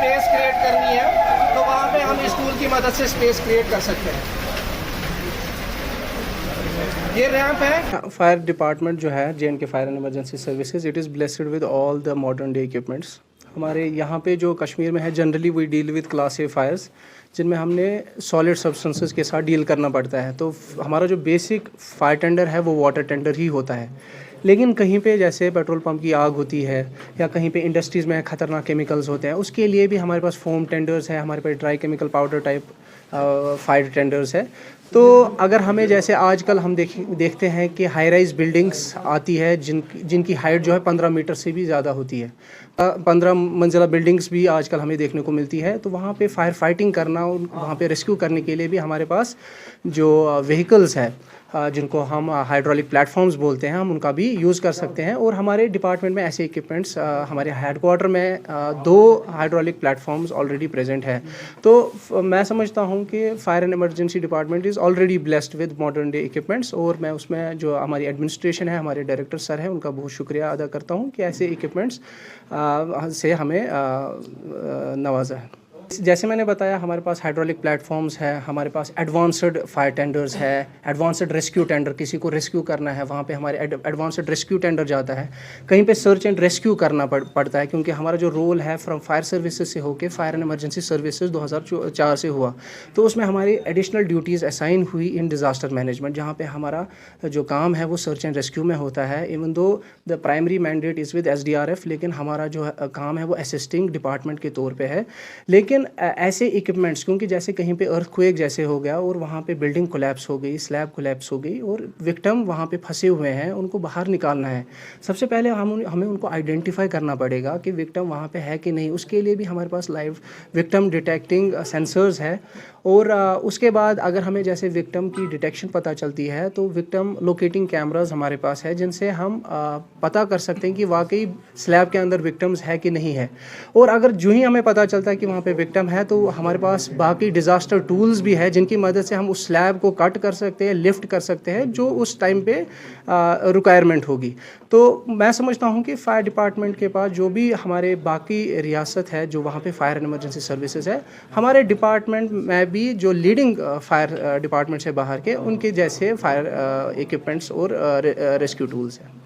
Space create करनी है तो वहाँ पे हम इस टूल की मदद से स्पेस क्रिएट कर सकते हैं। ये रैंप है। फायर डिपार्टमेंट जो है J&K fire and emergency services, it is blessed with all the modern day equipments. हमारे यहाँ पे जो कश्मीर में है generally we deal with class A fires, जिनमें हमने सॉलिड सब्सटेंसेस के साथ डील करना पड़ता है। तो हमारा जो बेसिक फायर टेंडर है वो वाटर टेंडर ही होता है। लेकिन कहीं पे जैसे पेट्रोल पंप की आग होती है या कहीं पे इंडस्ट्रीज़ में खतरनाक केमिकल्स होते हैं, उसके लिए भी हमारे पास फोम टेंडर्स है, हमारे पास dry chemical powder type fire tenders है। तो अगर हमें जैसे आजकल हम देखते हैं कि हाई राइज बिल्डिंग्स आती है जिनकी हाइट जो है 15 मीटर से भी ज़्यादा होती है, 15 मंजिला बिल्डिंग्स भी आजकल हमें देखने को मिलती है। तो वहाँ पे फायर फाइटिंग करना, वहाँ पे रेस्क्यू करने के लिए भी हमारे पास जो व्हीकल्स है जिनको हम हाइड्रोलिक प्लेटफॉर्म्स बोलते हैं, हम उनका भी यूज़ कर सकते हैं। और हमारे डिपार्टमेंट में ऐसे इक्विपमेंट्स हमारे हेडक्वार्टर में 2 हाइड्रोलिक प्लेटफॉर्म्स ऑलरेडी प्रेजेंट है। तो मैं समझता हूँ कि fire and emergency department is already blessed with modern day equipments. और मैं उसमें जो हमारी एडमिनिस्ट्रेशन है, हमारे डायरेक्टर सर हैं, उनका बहुत शुक्रिया अदा करता हूँ कि ऐसे इक्विपमेंट्स से हमें नवाजा है। जैसे मैंने बताया, हमारे पास हाइड्रोलिक प्लेटफॉर्म्स है, हमारे पास एडवांस्ड फायर टेंडर्स है, एडवांस्ड रेस्क्यू टेंडर, किसी को रेस्क्यू करना है वहाँ पे हमारे एडवांस्ड रेस्क्यू टेंडर जाता है। कहीं पे सर्च एंड रेस्क्यू करना पड़ता है, क्योंकि हमारा जो रोल है फ्रॉम फायर सर्विसेज से होके फायर एंड इमरजेंसी सर्विसेज 2004 से हुआ। तो उसमें हमारी एडिशनल ड्यूटीज़ असाइन हुई इन डिज़ास्टर मैनेजमेंट, जहाँ पे हमारा जो काम है वो सर्च एंड रेस्क्यू में होता है। Even though the primary mandate is with SDRF, लेकिन हमारा जो काम है वो असिस्टिंग डिपार्टमेंट के तौर पे है। लेकिन ऐसे इक्विपमेंट्स, क्योंकि जैसे कहीं पे अर्थक्वेक जैसे हो गया और वहाँ पे बिल्डिंग कोलैप्स हो गई, स्लैब कोलैप्स हो गई और विक्टिम वहाँ पे फंसे हुए हैं, उनको बाहर निकालना है। सबसे पहले हमें उनको आइडेंटिफाई करना पड़ेगा कि विक्टिम वहाँ पे है कि नहीं। उसके लिए भी हमारे पास लाइव विक्टिम डिटेक्टिंग सेंसर्स है। और उसके बाद अगर हमें जैसे विक्टिम की डिटेक्शन पता चलती है तो विक्टिम लोकेटिंग कैमरास हमारे पास है, जिनसे हम पता कर सकते हैं कि वाकई स्लैब के अंदर विक्टिम्स है कि नहीं है। और अगर जो ही हमें पता चलता है कि वहाँ पे विक्टिम है, तो हमारे पास बाकी डिज़ास्टर टूल्स भी है जिनकी मदद से हम उस स्लैब को कट कर सकते हैं, लिफ्ट कर सकते हैं, जो उस टाइम पे रिक्वायरमेंट होगी। तो मैं समझता हूँ कि फायर डिपार्टमेंट के पास जो भी हमारे बाकी रियासत है, जो वहाँ पे फायर एंड इमरजेंसी सर्विसेज है, हमारे डिपार्टमेंट में भी जो लीडिंग फायर डिपार्टमेंट से बाहर के, उनके जैसे फायर इक्विपमेंट्स और रेस्क्यू टूल्स हैं।